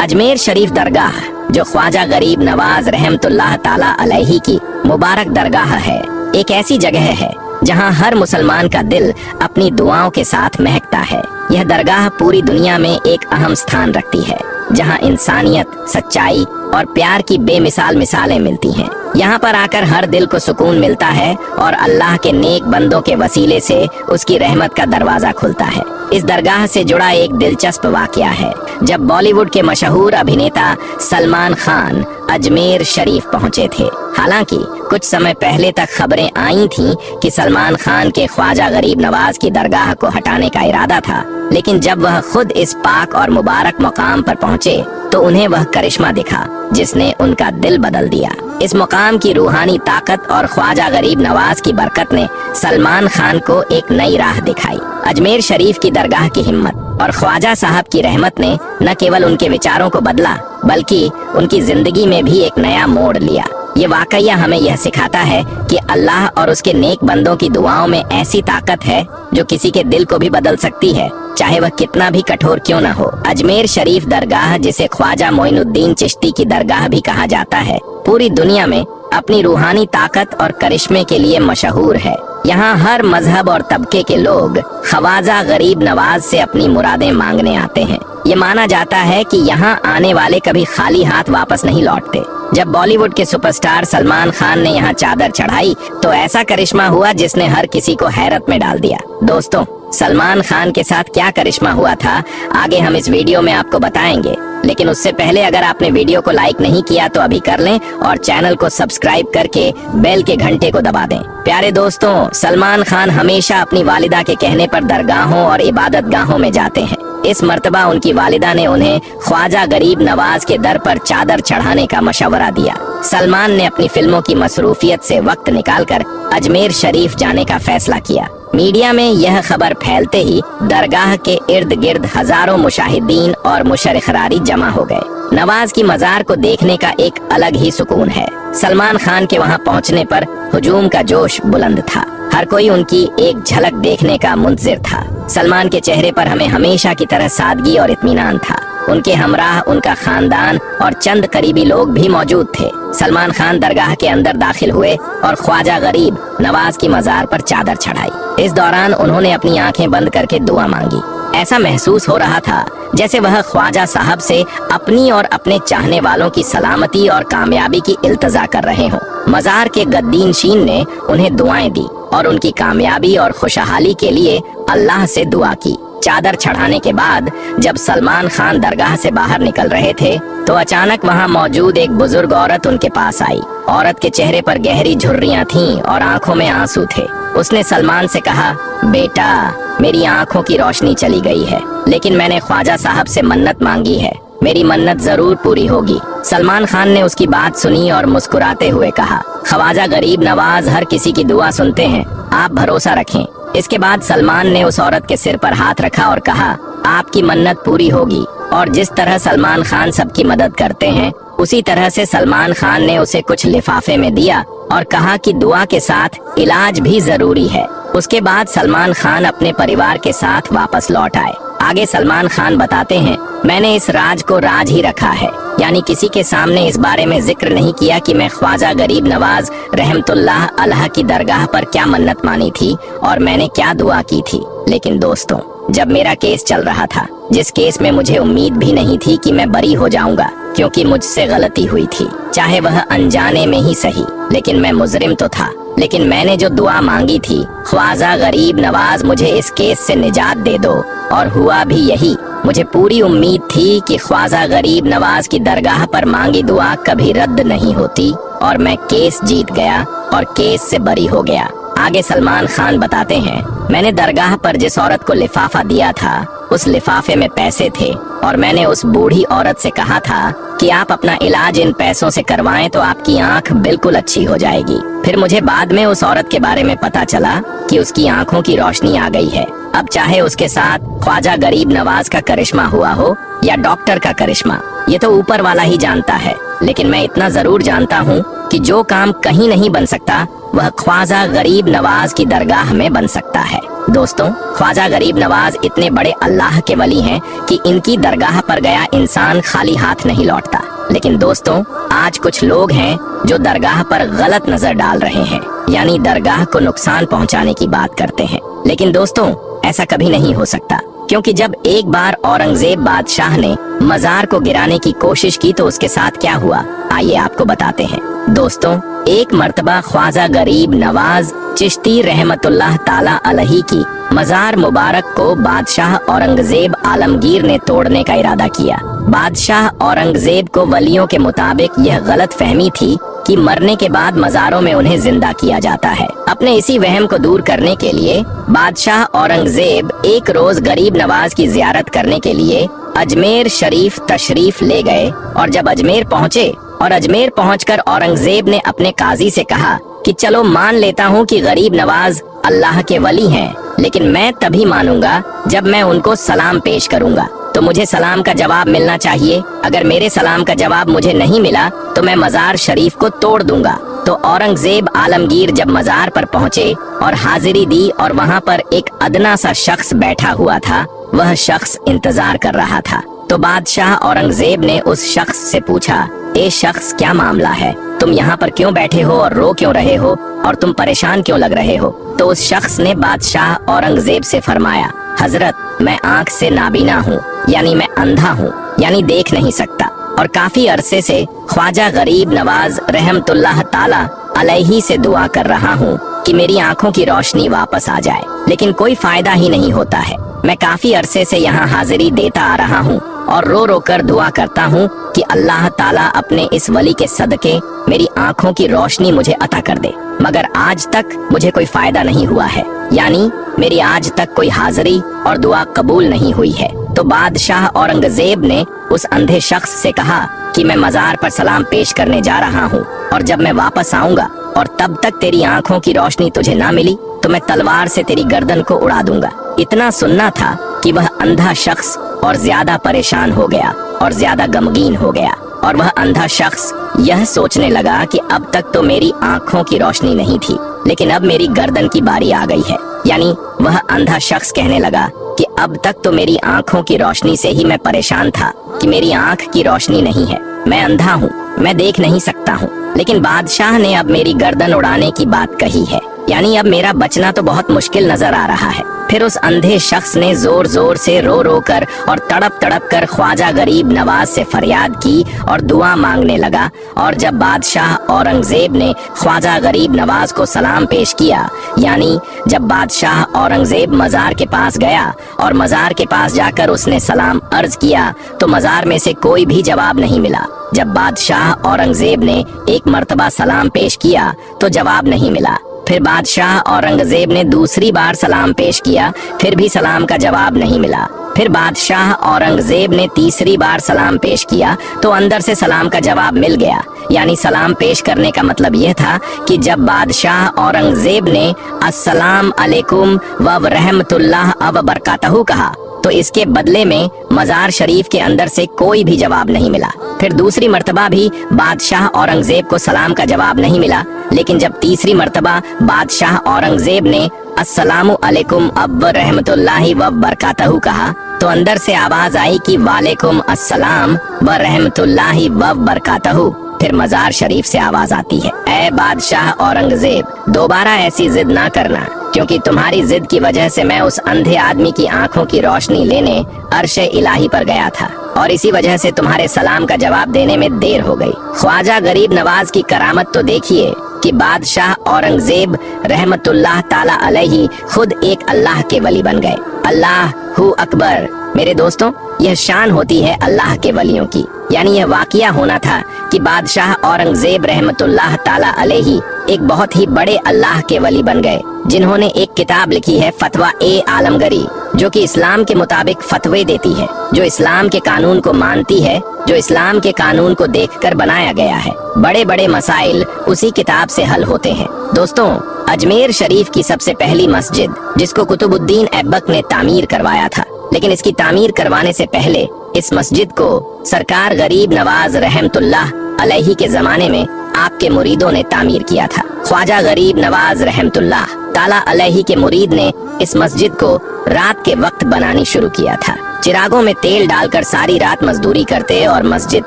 अजमेर शरीफ दरगाह जो ख्वाजा गरीब नवाज रहमतुल्लाह ताला अलैहि की मुबारक दरगाह है, एक ऐसी जगह है जहां हर मुसलमान का दिल अपनी दुआओं के साथ महकता है। यह दरगाह पूरी दुनिया में एक अहम स्थान रखती है, जहां इंसानियत, सच्चाई और प्यार की बेमिसाल मिसालें मिलती हैं। यहाँ पर आकर हर दिल को सुकून मिलता है और अल्लाह के नेक बंदों के वसीले से उसकी रहमत का दरवाजा खुलता है। इस दरगाह से जुड़ा एक दिलचस्प वाकया है। जब बॉलीवुड के मशहूर अभिनेता सलमान खान अजमेर शरीफ पहुंचे थे, हालांकि कुछ समय पहले तक खबरें आई थीं कि सलमान खान के ख्वाजा गरीब नवाज की दरगाह को हटाने का इरादा था, लेकिन जब वह खुद इस पाक और मुबारक मकाम पर पहुंचे तो उन्हें वह करिश्मा दिखा जिसने उनका दिल बदल दिया। इस मकाम की रूहानी ताकत और ख्वाजा गरीब नवाज की बरकत ने सलमान खान को एक नई राह दिखाई। अजमेर शरीफ की दरगाह की हिम्मत और ख्वाजा साहब की रहमत ने न केवल उनके विचारों को बदला, बल्कि उनकी जिंदगी में भी एक नया मोड़ लिया। ये वाकया हमें यह सिखाता है कि अल्लाह और उसके नेक बंदों की दुआओं में ऐसी ताकत है जो किसी के दिल को भी बदल सकती है, चाहे वह कितना भी कठोर क्यों न हो। अजमेर शरीफ दरगाह, जिसे ख्वाजा मोइनुद्दीन चिश्ती की दरगाह भी कहा जाता है, पूरी दुनिया में अपनी रूहानी ताकत और करिश्मे के लिए मशहूर है। यहाँ हर मजहब और तबके के लोग ख्वाजा गरीब नवाज से अपनी मुरादें मांगने आते हैं। ये माना जाता है कि यहाँ आने वाले कभी खाली हाथ वापस नहीं लौटते। जब बॉलीवुड के सुपरस्टार सलमान खान ने यहाँ चादर चढ़ाई तो ऐसा करिश्मा हुआ जिसने हर किसी को हैरत में डाल दिया। दोस्तों, सलमान खान के साथ क्या करिश्मा हुआ था, आगे हम इस वीडियो में आपको बताएंगे, लेकिन उससे पहले अगर आपने वीडियो को लाइक नहीं किया तो अभी कर लें और चैनल को सब्सक्राइब करके बेल के घंटे को दबा दें। प्यारे दोस्तों, सलमान खान हमेशा अपनी वालिदा के कहने पर दरगाहों और इबादत गाहों में जाते हैं। इस मर्तबा उनकी वालिदा ने उन्हें ख्वाजा गरीब नवाज के दर पर चादर चढ़ाने का मशवरा दिया। सलमान ने अपनी फिल्मों की मसरूफियत से वक्त निकालकर अजमेर शरीफ जाने का फैसला किया। मीडिया में यह खबर फैलते ही दरगाह के इर्द गिर्द हजारों मुशाहिदीन और मुशर्रिखरारी जमा हो गए। नवाज की मजार को देखने का एक अलग ही सुकून है। सलमान खान के वहां पहुंचने पर हुजूम का जोश बुलंद था। हर कोई उनकी एक झलक देखने का मुंतजिर था। सलमान के चेहरे पर हमें हमेशा की तरह सादगी और इत्मीनान था। उनके हमराह उनका खानदान और चंद करीबी लोग भी मौजूद थे। सलमान खान दरगाह के अंदर दाखिल हुए और ख्वाजा गरीब नवाज की मजार पर चादर चढ़ाई। इस दौरान उन्होंने अपनी आंखें बंद करके दुआ मांगी। ऐसा महसूस हो रहा था जैसे वह ख्वाजा साहब से अपनी और अपने चाहने वालों की सलामती और कामयाबी की इल्तजा कर रहे हों। मजार के गद्दीन शीन ने उन्हें दुआएं दी और उनकी कामयाबी और खुशहाली के लिए अल्लाह से दुआ की। चादर चढ़ाने के बाद जब सलमान खान दरगाह से बाहर निकल रहे थे तो अचानक वहां मौजूद एक बुजुर्ग औरत उनके पास आई। औरत के चेहरे पर गहरी झुर्रियां थीं और आंखों में आंसू थे। उसने सलमान से कहा, बेटा, मेरी आंखों की रोशनी चली गई है, लेकिन मैंने ख्वाजा साहब से मन्नत मांगी है, मेरी मन्नत जरूर पूरी होगी। सलमान खान ने उसकी बात सुनी और मुस्कुराते हुए कहा, ख्वाजा गरीब नवाज हर किसी की दुआ सुनते हैं, आप भरोसा रखें। इसके बाद सलमान ने उस औरत के सिर पर हाथ रखा और कहा, आपकी मन्नत पूरी होगी। और जिस तरह सलमान खान सबकी मदद करते हैं, उसी तरह से सलमान खान ने उसे कुछ लिफाफे में दिया और कहा कि दुआ के साथ इलाज भी जरूरी है। उसके बाद सलमान खान अपने परिवार के साथ वापस लौट आए। आगे सलमान खान बताते हैं, मैंने इस राज को राज ही रखा है, यानी किसी के सामने इस बारे में जिक्र नहीं किया कि मैं ख्वाजा गरीब नवाज रहमतुल्लाह अलैह की दरगाह पर क्या मन्नत मानी थी और मैंने क्या दुआ की थी। लेकिन दोस्तों, जब मेरा केस चल रहा था, जिस केस में मुझे उम्मीद भी नहीं थी कि मैं बरी हो जाऊंगा, क्योंकि मुझसे गलती हुई थी, चाहे वह अनजाने में ही सही, लेकिन मैं मुजरिम तो था। लेकिन मैंने जो दुआ मांगी थी, ख्वाजा गरीब नवाज मुझे इस केस से निजात दे दो, और हुआ भी यही। मुझे पूरी उम्मीद थी कि ख्वाजा गरीब नवाज की दरगाह पर मांगी दुआ कभी रद्द नहीं होती और मैं केस जीत गया और केस से बरी हो गया। आगे सलमान खान बताते हैं, मैंने दरगाह पर जिस औरत को लिफाफा दिया था, उस लिफाफे में पैसे थे और मैंने उस बूढ़ी औरत से कहा था कि आप अपना इलाज इन पैसों से करवाएं तो आपकी आंख बिल्कुल अच्छी हो जाएगी। फिर मुझे बाद में उस औरत के बारे में पता चला कि उसकी आंखों की रोशनी आ गई है। अब चाहे उसके साथ ख्वाजा गरीब नवाज का करिश्मा हुआ हो या डॉक्टर का करिश्मा, ये तो ऊपर वाला ही जानता है, लेकिन मैं इतना जरूर जानता हूँ कि जो काम कहीं नहीं बन सकता वह ख्वाजा गरीब नवाज की दरगाह में बन सकता है। दोस्तों, ख्वाजा गरीब नवाज इतने बड़े अल्लाह के वली हैं कि इनकी दरगाह पर गया इंसान खाली हाथ नहीं लौटता। लेकिन दोस्तों, आज कुछ लोग हैं जो दरगाह पर गलत नजर डाल रहे हैं, यानी दरगाह को नुकसान पहुंचाने की बात करते हैं। लेकिन दोस्तों, ऐसा कभी नहीं हो सकता, क्योंकि जब एक बार औरंगजेब बादशाह ने मजार को गिराने की कोशिश की तो उसके साथ क्या हुआ, आइए आपको बताते हैं। दोस्तों, एक मर्तबा ख्वाजा गरीब नवाज चिश्ती रहमतुल्लाह ताला अलैहि की मजार मुबारक को बादशाह औरंगजेब आलमगीर ने तोड़ने का इरादा किया। बादशाह औरंगजेब को वलियों के मुताबिक यह गलत फहमी थी कि मरने के बाद मजारों में उन्हें जिंदा किया जाता है। अपने इसी वहम को दूर करने के लिए बादशाह औरंगजेब एक रोज गरीब नवाज की जियारत करने के लिए अजमेर शरीफ तशरीफ ले गए और जब अजमेर पहुँचे और अजमेर पहुंचकर औरंगजेब ने अपने काजी से कहा कि चलो मान लेता हूं कि गरीब नवाज अल्लाह के वली हैं, लेकिन मैं तभी मानूंगा जब मैं उनको सलाम पेश करूंगा, तो मुझे सलाम का जवाब मिलना चाहिए। अगर मेरे सलाम का जवाब मुझे नहीं मिला तो मैं मजार शरीफ को तोड़ दूंगा। तो औरंगजेब आलमगीर जब मजार पर पहुंचे और हाजिरी दी और वहां पर एक अदना सा शख्स बैठा हुआ था, वह शख्स इंतजार कर रहा था। तो बादशाह औरंगजेब ने उस शख्स से पूछा, ए शख्स, क्या मामला है? तुम यहाँ पर क्यों बैठे हो और रो क्यों रहे हो और तुम परेशान क्यों लग रहे हो? तो उस शख्स ने बादशाह औरंगजेब से फरमाया, हजरत, मैं आंख से नाबीना हूँ, यानी मैं अंधा हूँ, यानी देख नहीं सकता, और काफी अरसे से ख्वाजा गरीब नवाज रहमतुल्लाह ताला अलैहि से दुआ कर रहा हूँ कि मेरी आंखों की रोशनी वापस आ जाए, लेकिन कोई फायदा ही नहीं होता है। मैं काफी अरसे से यहाँ हाजिरी देता आ रहा हूँ और रो रो कर दुआ करता हूँ कि अल्लाह ताला अपने इस वली के सदके मेरी आंखों की रोशनी मुझे अता कर दे, मगर आज तक मुझे कोई फायदा नहीं हुआ है, यानी मेरी आज तक कोई हाजिरी और दुआ कबूल नहीं हुई है। तो बादशाह औरंगजेब ने उस अंधे शख्स से कहा कि मैं मजार पर सलाम पेश करने जा रहा हूँ और जब मैं वापस आऊंगा और तब तक तेरी आंखों की रोशनी तुझे ना मिली तो मैं तलवार से तेरी गर्दन को उड़ा दूंगा। इतना सुनना था कि वह अंधा शख्स और ज्यादा परेशान हो गया और ज्यादा गमगीन हो गया, और वह अंधा शख्स यह सोचने लगा कि अब तक तो मेरी आंखों की रोशनी नहीं थी, लेकिन अब मेरी गर्दन की बारी आ गई है। यानी वह अंधा शख्स कहने लगा कि अब तक तो मेरी आंखों की रोशनी से ही मैं परेशान था कि मेरी आंख की रोशनी नहीं है, मैं अंधा हूँ, मैं देख नहीं सकता हूँ, लेकिन बादशाह ने अब मेरी गर्दन उड़ाने की बात कही है, यानी अब मेरा बचना तो बहुत मुश्किल नजर आ रहा है। फिर उस अंधे शख्स ने जोर जोर से रो रो कर और तड़प तड़प कर ख्वाजा गरीब नवाज से फरियाद की और दुआ मांगने लगा। और जब बादशाह औरंगजेब ने ख्वाजा गरीब नवाज को सलाम पेश किया, यानी जब बादशाह औरंगजेब मजार के पास गया और मजार के पास जाकर उसने सलाम अर्ज किया तो मजार में से कोई भी जवाब नहीं मिला। जब बादशाह औरंगजेब ने एक मर्तबा सलाम पेश किया तो जवाब नहीं मिला। फिर बादशाह औरंगजेब ने दूसरी बार सलाम पेश किया, फिर भी सलाम का जवाब नहीं मिला। फिर बादशाह औरंगजेब ने तीसरी बार सलाम पेश किया तो अंदर से सलाम का जवाब मिल गया। यानी सलाम पेश करने का मतलब यह था कि जब बादशाह औरंगजेब ने अस्सलाम अलैकुम व रहमतुल्लाह व बरकातहू कहा तो इसके बदले में मजार शरीफ के अंदर से कोई भी जवाब नहीं मिला। फिर दूसरी मर्तबा भी बादशाह औरंगजेब को सलाम का जवाब नहीं मिला, लेकिन जब तीसरी मर्तबा बादशाह औरंगजेब ने अस्सलामु अलैकुम अब रहमतुल्लाहि व बरकातहू कहा तो अंदर से आवाज आई कि वालेकुम अस्सलाम व रहमतुल्लाहि व बरकातहू। फिर मजार शरीफ से आवाज आती है, ऐ बादशाह औरंगजेब, दोबारा ऐसी जिद ना करना, क्योंकि तुम्हारी जिद की वजह से मैं उस अंधे आदमी की आंखों की रोशनी लेने अर्शे इलाही पर गया था और इसी वजह से तुम्हारे सलाम का जवाब देने में देर हो गई। ख्वाजा गरीब नवाज की करामत तो देखिए कि बादशाह औरंगजेब रहमतुल्लाह ताला अलैहि खुद एक अल्लाह के वली बन गए। अल्लाह हु अकबर। मेरे दोस्तों, यह शान होती है अल्लाह के वलियों की, यानी यह वाकिया होना था कि बादशाह औरंगजेब रहमतुल्लाह ताला अलैहि एक बहुत ही बड़े अल्लाह के वली बन गए, जिन्होंने एक किताब लिखी है फतवा ए आलमगरी, जो कि इस्लाम के मुताबिक फतवे देती है, जो इस्लाम के कानून को मानती है, जो इस्लाम के कानून को देखकर बनाया गया है। बड़े बड़े मसाइल उसी किताब से हल होते हैं। दोस्तों, अजमेर शरीफ की सबसे पहली मस्जिद, जिसको कुतुबुद्दीन ऐबक ने तामीर करवाया था, लेकिन इसकी तामीर करवाने से पहले इस मस्जिद को सरकार गरीब नवाज रहमतुल्लाह अलैही के जमाने में आपके मुरीदों ने तामीर किया था। ख्वाजा गरीब नवाज रहमतुल्लाह ताला अलैही के मुरीद ने इस मस्जिद को रात के वक्त बनानी शुरू किया था। चिरागों में तेल डालकर सारी रात मजदूरी करते और मस्जिद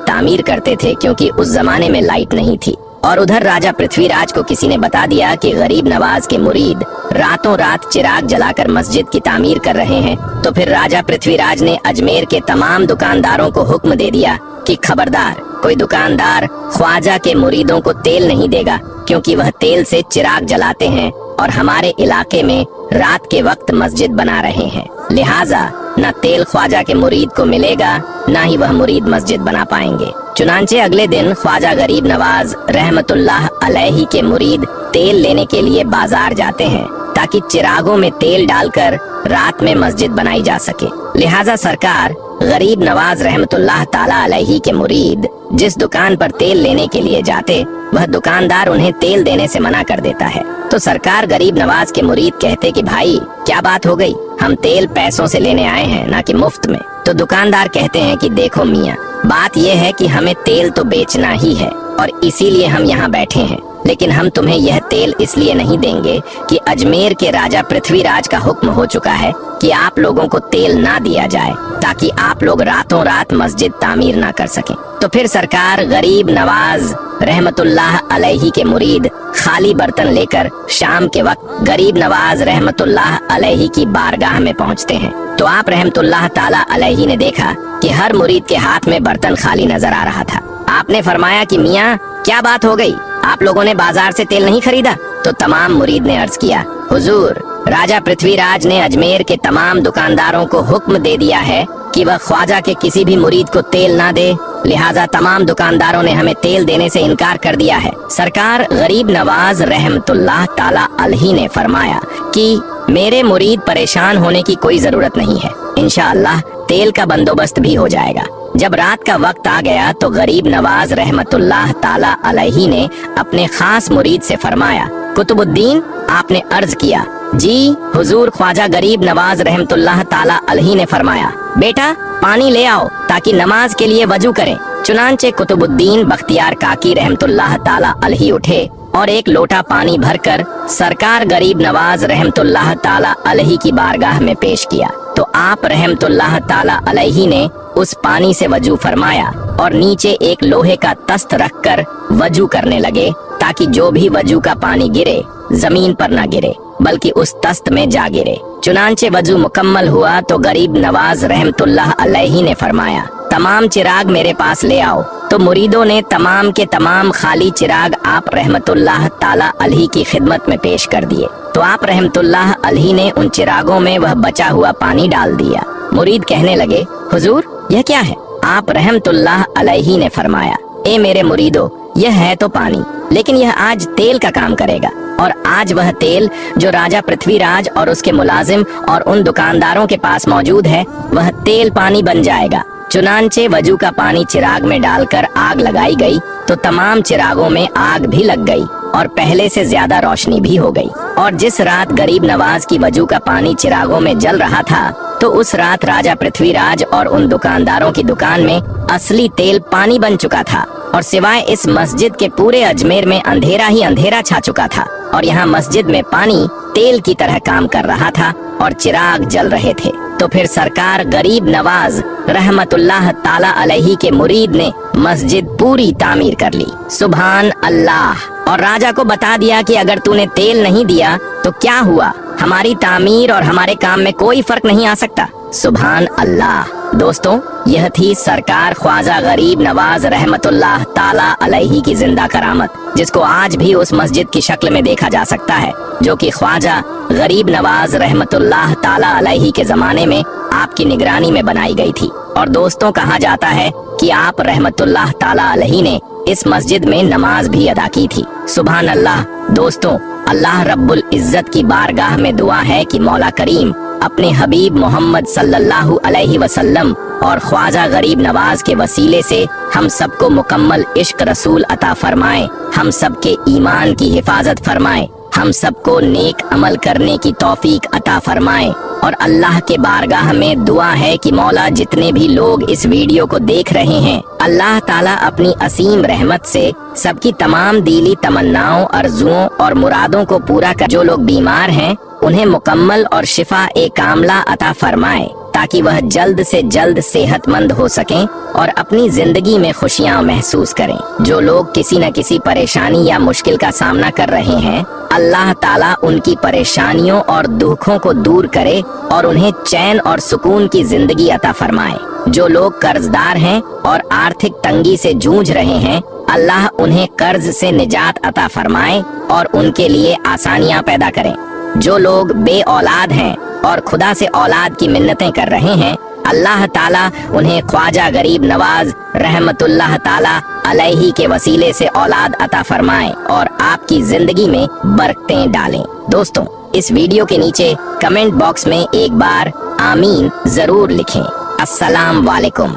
तामीर करते थे, क्योंकि उस जमाने में लाइट नहीं थी। और उधर राजा पृथ्वीराज को किसी ने बता दिया कि गरीब नवाज के मुरीद रातों रात चिराग जलाकर मस्जिद की तामीर कर रहे हैं। तो फिर राजा पृथ्वीराज ने अजमेर के तमाम दुकानदारों को हुक्म दे दिया कि खबरदार, कोई दुकानदार ख्वाजा के मुरीदों को तेल नहीं देगा, क्योंकि वह तेल से चिराग जलाते हैं और हमारे इलाके में रात के वक्त मस्जिद बना रहे हैं। लिहाजा न तेल ख्वाजा के मुरीद को मिलेगा, न ही वह मुरीद मस्जिद बना पाएंगे। चुनांचे अगले दिन ख्वाजा गरीब नवाज रहमतुल्लाह अलैही के मुरीद तेल लेने के लिए बाजार जाते हैं, ताकि चिरागों में तेल डालकर रात में मस्जिद बनाई जा सके। लिहाजा सरकार गरीब नवाज रहमतुल्लाह ताला अलैही के मुरीद जिस दुकान पर तेल लेने के लिए जाते, वह दुकानदार उन्हें तेल देने से मना कर देता है। तो सरकार गरीब नवाज के मुरीद कहते कि भाई क्या बात हो गई, हम तेल पैसों से लेने आए हैं, ना कि मुफ्त में। तो दुकानदार कहते हैं कि देखो मियाँ, बात यह है कि हमें तेल तो बेचना ही है और इसीलिए हम यहाँ बैठे हैं, लेकिन हम तुम्हें यह तेल इसलिए नहीं देंगे कि अजमेर के राजा पृथ्वीराज का हुक्म हो चुका है कि आप लोगों को तेल ना दिया जाए, ताकि आप लोग रातों रात मस्जिद तामीर ना कर सकें। तो फिर सरकार गरीब नवाज रहमतुल्लाह अलैही के मुरीद खाली बर्तन लेकर शाम के वक्त गरीब नवाज रहमतुल्लाह अलैही की बारगाह में पहुंचते हैं। तो आप रहमतुल्लाह ताला अलैही ने देखा कि हर मुरीद के हाथ में बर्तन खाली नजर आ रहा था। आपने फरमाया कि मियाँ क्या बात हो गई, आप लोगों ने बाजार से तेल नहीं खरीदा? तो तमाम मुरीद ने अर्ज किया, हुजूर, राजा पृथ्वीराज ने अजमेर के तमाम दुकानदारों को हुक्म दे दिया है कि वह ख्वाजा के किसी भी मुरीद को तेल ना दे, लिहाजा तमाम दुकानदारों ने हमें तेल देने से इनकार कर दिया है। सरकार गरीब नवाज रहमतुल्लाह ताला अलैही ने फरमाया कि मेरे मुरीद परेशान होने की कोई जरूरत नहीं है, इंशाअल्लाह तेल का बंदोबस्त भी हो जाएगा। जब रात का वक्त आ गया तो गरीब नवाज रहमतुल्लाह ताला अलैही ने अपने खास मुरीद से फरमाया, कुतुबुद्दीन, आपने अर्ज किया। जी हुजूर, ख्वाजा गरीब नवाज रहमतुल्लाह ताला अलैही ने फरमाया, बेटा पानी ले आओ ताकि नमाज के लिए वजू करें। चुनांचे कुतुबुद्दीन बख्तियार काकी रहमतुल्लाह ताला अलैही उठे और एक लोटा पानी भरकर सरकार गरीब नवाज रहमतुल्लाह ताला अलैही की बारगाह में पेश किया। तो आप रहमतुल्लाह ताला अलैही ने उस पानी से वजू फरमाया और नीचे एक लोहे का तस्त रखकर वजू करने लगे, ताकि जो भी वजू का पानी गिरे जमीन पर न गिरे बल्कि उस तस्त में जा गिरे। चुनांचे वजू मुकम्मल हुआ तो गरीब नवाज रहमतुल्लाह अलैही ने फरमाया, तमाम चिराग मेरे पास ले आओ। तो मुरीदों ने तमाम के तमाम खाली चिराग आप रहमतुल्लाह ताला अलैही की खिदमत में पेश कर दिए। तो आप रहमतुल्लाह अलैही ने उन चिरागों में वह बचा हुआ पानी डाल दिया। मुरीद कहने लगे, हुजूर यह क्या है? आप रहमतुल्लाह अलैही ने फरमाया, ए मेरे मुरीदो, यह है तो पानी, लेकिन यह आज तेल का काम करेगा, और आज वह तेल जो राजा पृथ्वीराज और उसके मुलाजिम और उन दुकानदारों के पास मौजूद है, वह तेल पानी बन जाएगा। चुनांचे वजू का पानी चिराग में डालकर आग लगाई गई तो तमाम चिरागों में आग भी लग गई और पहले से ज्यादा रोशनी भी हो गई। और जिस रात गरीब नवाज की वजू का पानी चिरागों में जल रहा था, तो उस रात राजा पृथ्वीराज और उन दुकानदारों की दुकान में असली तेल पानी बन चुका था, और सिवाय इस मस्जिद के पूरे अजमेर में अंधेरा ही अंधेरा छा चुका था, और यहाँ मस्जिद में पानी तेल की तरह काम कर रहा था और चिराग जल रहे थे। तो फिर सरकार गरीब नवाज रहमतुल्लाह ताला अलैही के मुरीद ने मस्जिद पूरी तामीर कर ली। सुभान अल्लाह। और राजा को बता दिया कि अगर तूने तेल नहीं दिया तो क्या हुआ, हमारी तामीर और हमारे काम में कोई फर्क नहीं आ सकता। सुभान अल्लाह। दोस्तों, यह थी सरकार ख्वाजा गरीब नवाज रहमतुल्लाह ताला अलैही की जिंदा करामत, जिसको आज भी उस मस्जिद की शक्ल में देखा जा सकता है, जो कि ख्वाजा गरीब नवाज रहमतुल्लाह ताला अलैही के जमाने में आपकी निगरानी में बनाई गई थी। और दोस्तों, कहा जाता है कि आप रहमतुल्लाह ताला अलैही ने इस मस्जिद में नमाज भी अदा की थी। सुभान अल्लाह। दोस्तों, अल्लाह रब्बुल इज्जत की बारगाह में दुआ है कि मौला करीम अपने हबीब मोहम्मद सल्लल्लाहु अलैहि वसल्लम और ख्वाजा गरीब नवाज के वसीले से हम सबको मुकम्मल इश्क रसूल अता फरमाए, हम सबके ईमान की हिफाजत फरमाए, हम सबको नेक अमल करने की तौफीक अता फरमाए। और अल्लाह के बारगाह में दुआ है कि मौला जितने भी लोग इस वीडियो को देख रहे हैं, अल्लाह ताला अपनी असीम रहमत से सबकी तमाम दिली तमन्नाओं, अर्जुओं और मुरादों को पूरा कर। जो लोग बीमार हैं उन्हें मुकम्मल और शिफा ए कामला अता फरमाए, ताकि वह जल्द से जल्द सेहतमंद हो सकें और अपनी जिंदगी में खुशियां महसूस करें। जो लोग किसी न किसी परेशानी या मुश्किल का सामना कर रहे हैं, अल्लाह ताला उनकी परेशानियों और दुखों को दूर करे और उन्हें चैन और सुकून की जिंदगी अता फरमाए। जो लोग कर्जदार हैं और आर्थिक तंगी से जूझ रहे हैं, अल्लाह उन्हें कर्ज से निजात अता फरमाए और उनके लिए आसानियां पैदा करें। जो लोग बे औलाद हैं और खुदा से औलाद की मिन्नतें कर रहे हैं, अल्लाह ताला उन्हें ख्वाजा गरीब नवाज रहमतुल्लाह ताला अलैहि के वसीले से औलाद अता फरमाए और आपकी जिंदगी में बरकतें डालें। दोस्तों, इस वीडियो के नीचे कमेंट बॉक्स में एक बार आमीन जरूर लिखें। अस्सलाम वालेकुम।